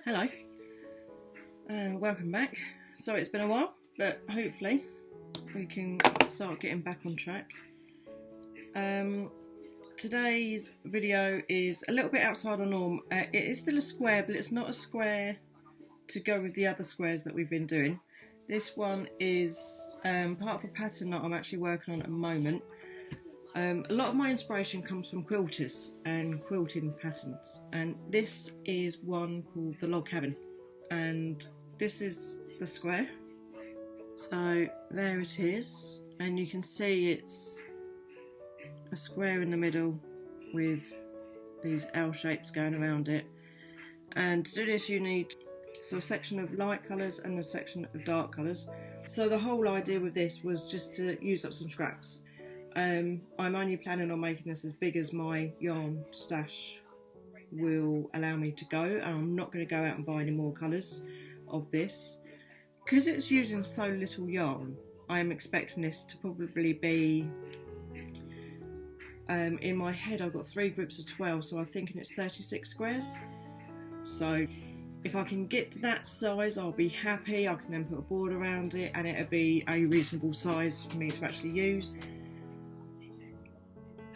Hello and welcome back. So it's been a while, but hopefully we can start getting back on track. Today's video is a little bit outside of norm. It is still a square, but it's not a square to go with the other squares that we've been doing. This one is part of a pattern that I'm actually working on at the moment. A lot of my inspiration comes from quilters and quilting patterns, and this is one called the Log Cabin, and this is the square. So there it is, and you can see it's a square in the middle with these L shapes going around it. And to do this you need a section of light colours and a section of dark colours. So the whole idea with this was just to use up some scraps. I'm only planning on making this as big as my yarn stash will allow me to go, and I'm not going to go out and buy any more colours of this. Because it's using so little yarn, I am expecting this to probably be, in my head I've got 3 groups of 12, so I'm thinking it's 36 squares. So if I can get to that size I'll be happy. I can then put a board around it and it'll be a reasonable size for me to actually use.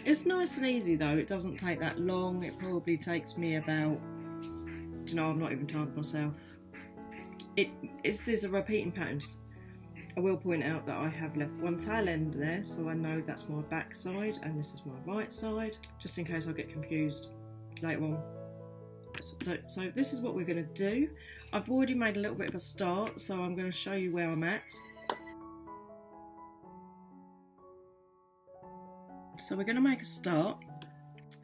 It's nice and easy though, it doesn't take that long. It probably takes me about, you know, I'm not even timed myself. It's a repeating patterns. I will point out that I have left one tail end there, so I know that's my back side and this is my right side, just in case I get confused later on. So this is what we're going to do. I've already made a little bit of a start, so I'm going to show you where I'm at. So we're going to make a start,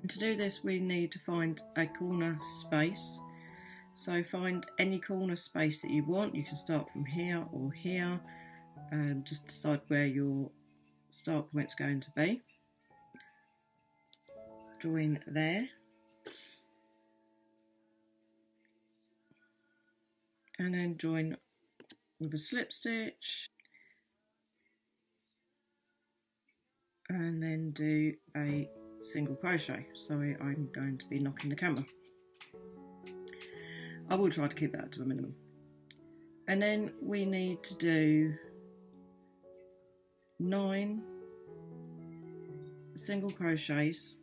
and to do this we need to find a corner space. So find any corner space that you want. You can start from here or here, just decide where your start point's going to be. Join there, and then join with a slip stitch, and then do a single crochet. Sorry, I'm going to be knocking the camera. I will try to keep that to a minimum. And then we need to do 9 single crochets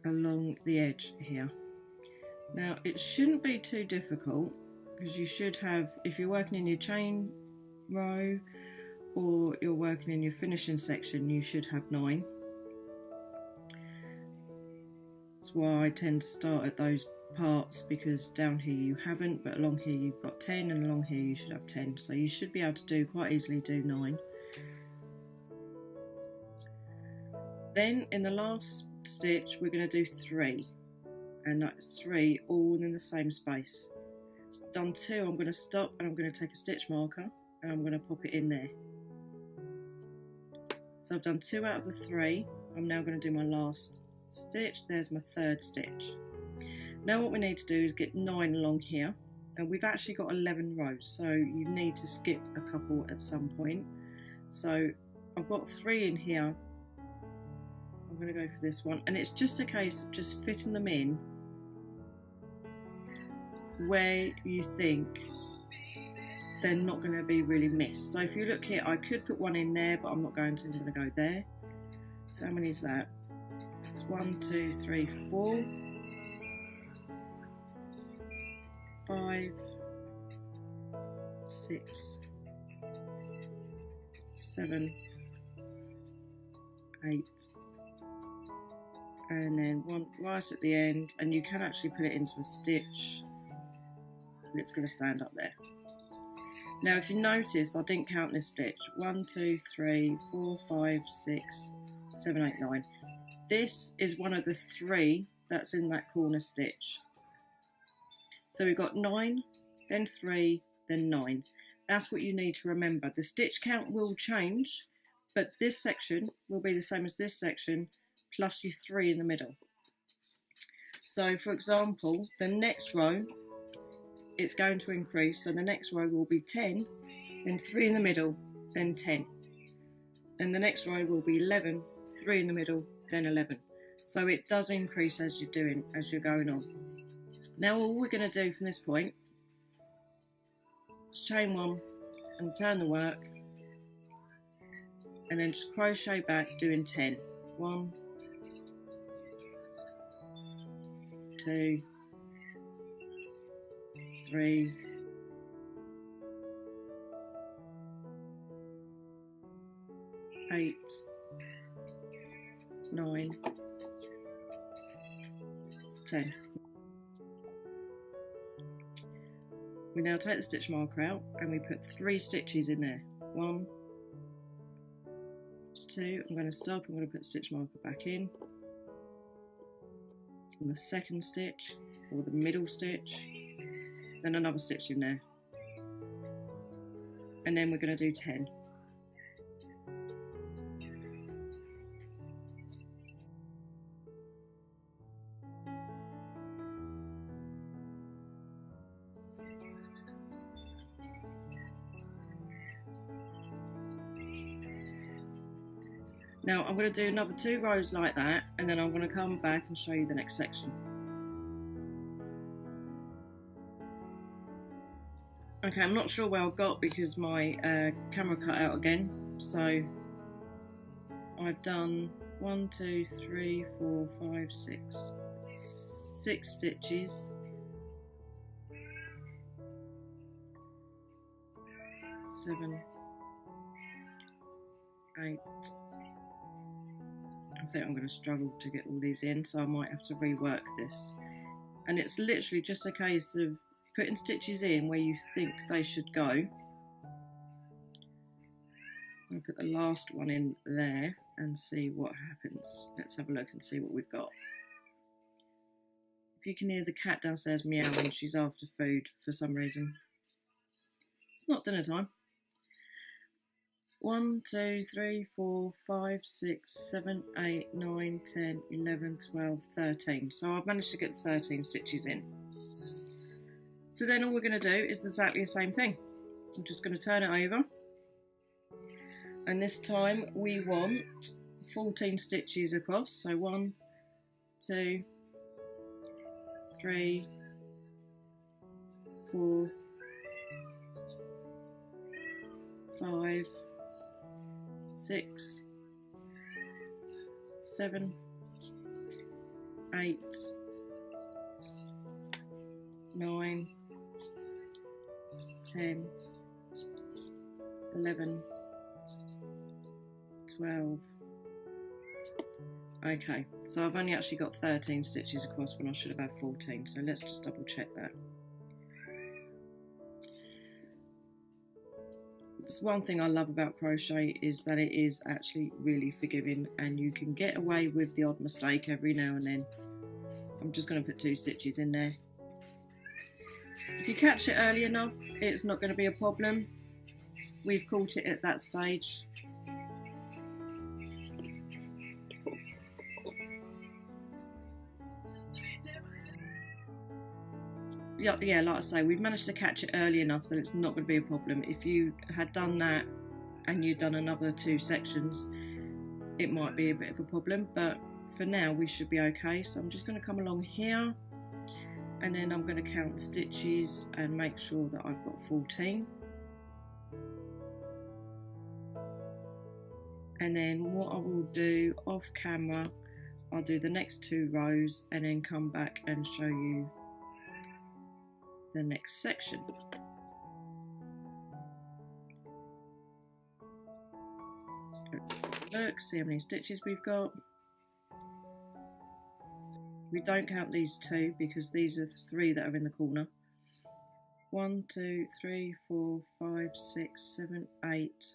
along the edge here. Now it shouldn't be too difficult, because you should have, if you're working in your chain row or you're working in your finishing section, you should have 9. That's why I tend to start at those parts, because down here you haven't, but along here you've got 10, and along here you should have 10, so you should be able to quite easily do 9. Then in the last stitch we're going to do 3, and that's 3 all in the same space. Done 2, I'm going to stop and I'm going to take a stitch marker and I'm going to pop it in there. So I've done 2 out of the 3. I'm now going to do my last stitch. There's my 3rd stitch. Now what we need to do is get 9 along here, and we've actually got 11 rows, so you need to skip a couple at some point. So I've got 3 in here. I'm going to go for this one, and it's just a case of just fitting them in where you think they're not going to be really missed. So if you look here, I could put one in there, but I'm not going to. I'm going to go there. So how many is that? It's 1, 2, 3, 4, 5, 6, 7, 8, and then one right at the end, and you can actually put it into a stitch and it's going to stand up there. Now if you notice, I didn't count this stitch. 1, 2, 3, 4, 5, 6, 7, 8, 9. This is one of the 3 that's in that corner stitch. So we've got 9, then 3, then 9. That's what you need to remember. The stitch count will change, but this section will be the same as this section, plus your 3 in the middle. So for example, the next row, it's going to increase, so the next row will be 10, then 3 in the middle, then 10. Then the next row will be 11, 3 in the middle, then 11. So it does increase as you're going on. Now all we're going to do from this point is chain 1 and turn the work, and then just crochet back doing 10. 1, 2, 3, 8, 9, 10. We now take the stitch marker out and we put 3 stitches in there. 1, 2, I'm going to stop, I'm going to put stitch marker back in. And the second stitch, or the middle stitch, then another stitch in there. And then we're going to do 10. Now I'm going to do another 2 rows like that, and then I'm going to come back and show you the next section. Okay, I'm not sure where I got because my camera cut out again. So I've done 1, 2, 3, 4, 5, 6, 6 stitches. 7, 8. I think I'm going to struggle to get all these in, so I might have to rework this. And it's literally just a case of putting stitches in where you think they should go. I'm going to put the last one in there and see what happens. Let's have a look and see what we've got. If you can hear the cat downstairs meowing, she's after food for some reason. It's not dinner time. 1, 2, 3, 4, 5, 6, 7, 8, 9, 10, 11, 12, 13. So I've managed to get 13 stitches in. So then all we're going to do is exactly the same thing. I'm just going to turn it over. And this time we want 14 stitches across. So 1, 2, 3, 4, 5, 6, 7, 8, 9, 10, 11, 12. Okay, so I've only actually got 13 stitches across when I should have had 14, so let's just double check that. One thing I love about crochet is that it is actually really forgiving, and you can get away with the odd mistake every now and then. I'm just going to put 2 stitches in there. If you catch it early enough, it's not going to be a problem. We've caught it at that stage. Yeah, like I say, we've managed to catch it early enough that it's not going to be a problem. If you had done that and you'd done another 2 sections, it might be a bit of a problem, but for now we should be okay. So I'm just going to come along here, and then I'm going to count the stitches and make sure that I've got 14. And then what I will do off camera, I'll do the next 2 rows and then come back and show you the next section. So look, see how many stitches we've got. We don't count these 2 because these are the 3 that are in the corner. 1, 2, 3, 4, 5, 6, 7, 8,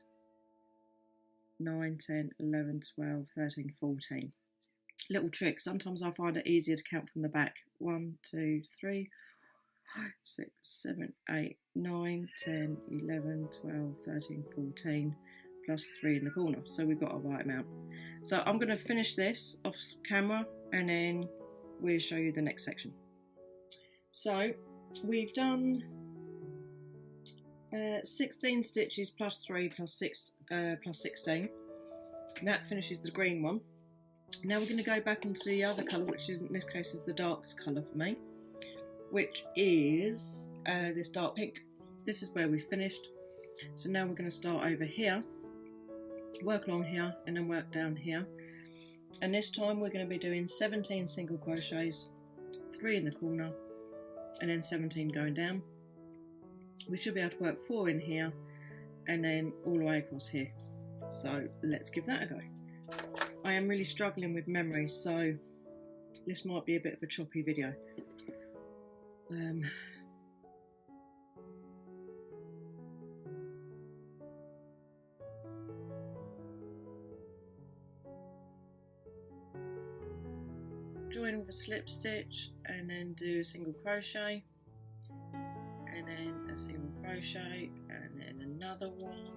9, 10, 11, 12, 13, 14. Little trick, sometimes I find it easier to count from the back. 1, 2, 3, 5, 6, 7, 8, 9, 10, 11, 12, 13, 14, plus 3 in the corner. So we've got our right amount. So I'm going to finish this off camera and then we'll show you the next section. So we've done 16 stitches plus 3 plus 6 plus 16. That finishes the green one. Now we're going to go back into the other colour, which in this case is the darkest colour for me, which is this dark pink. This is where we finished. So now we're going to start over here, work along here, and then work down here. And this time we're going to be doing 17 single crochets, 3 in the corner, and then 17 going down. We should be able to work 4 in here, and then all the way across here. So let's give that a go. I am really struggling with memory, so this might be a bit of a choppy video. Join with a slip stitch and then do a single crochet, and then a single crochet, and then another one,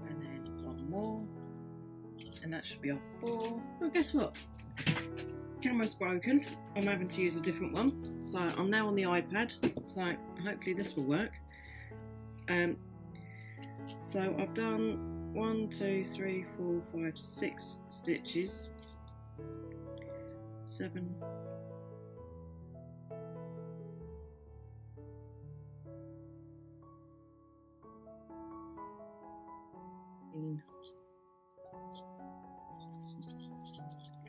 and then one more, and that should be our 4. Well, guess what? Camera's broken. I'm having to use a different one, so I'm now on the iPad, so hopefully this will work. So I've done 1, 2, 3, 4, 5, 6 stitches, 7,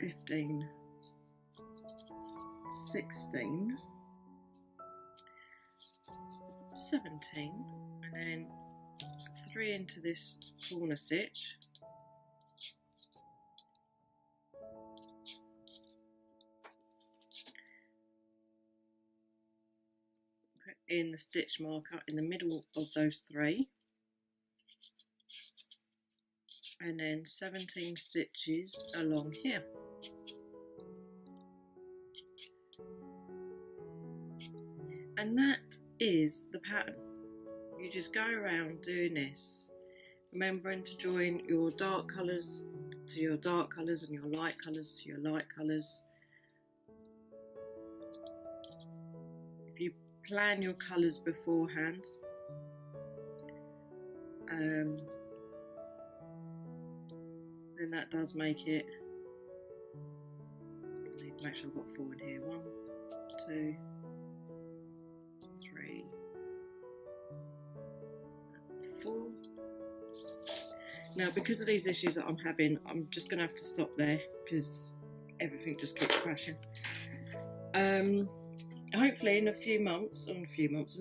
15, 16, 17, and then 3 into this corner stitch, put in the stitch marker in the middle of those 3, and then 17 stitches along here. And that is the pattern. You just go around doing this, remembering to join your dark colours to your dark colours and your light colours to your light colours. If you plan your colours beforehand, then that does make it. I need to make sure I've got 4 in here. 1, 2, 3, 4. Now, because of these issues that I'm having, I'm just going to have to stop there because everything just keeps crashing. Hopefully in a few months, in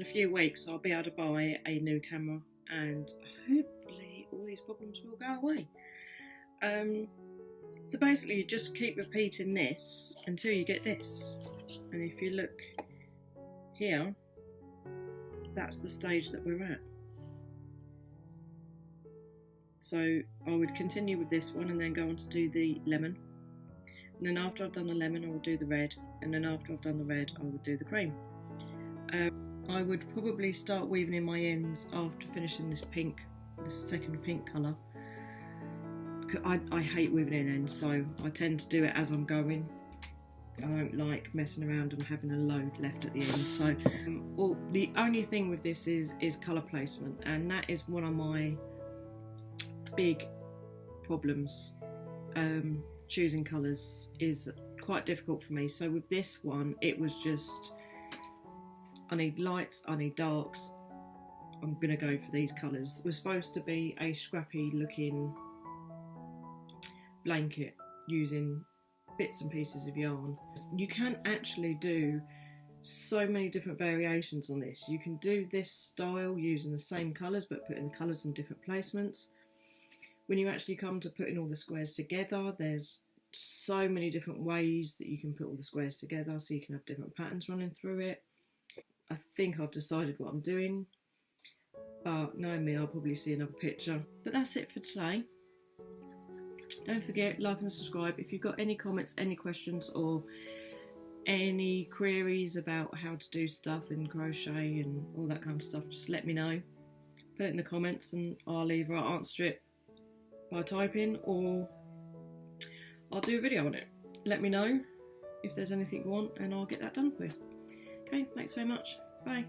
a few weeks, I'll be able to buy a new camera, and hopefully all these problems will go away. So basically you just keep repeating this until you get this, and if you look here, that's the stage that we're at. So I would continue with this one and then go on to do the lemon, and then after I've done the lemon I will do the red, and then after I've done the red I would do the cream. I would probably start weaving in my ends after finishing this pink, this second pink colour. I hate weaving in ends, so I tend to do it as I'm going. I don't like messing around and having a load left at the end. So the only thing with this is colour placement, and that is one of my big problems. Choosing colours is quite difficult for me. So with this one it was just, I need lights, I need darks, I'm gonna go for these colours. It was supposed to be a scrappy looking blanket using bits and pieces of yarn. You can actually do so many different variations on this. You can do this style using the same colours but putting the colours in different placements. When you actually come to putting all the squares together, there's so many different ways that you can put all the squares together, so you can have different patterns running through it. I think I've decided what I'm doing, but knowing me, I'll probably see another picture. But that's it for today. Don't forget, like and subscribe. If you've got any comments, any questions, or any queries about how to do stuff in crochet and all that kind of stuff, just let me know. Put it in the comments and I'll either answer it by typing or I'll do a video on it. Let me know if there's anything you want and I'll get that done for you. Okay, thanks very much. Bye.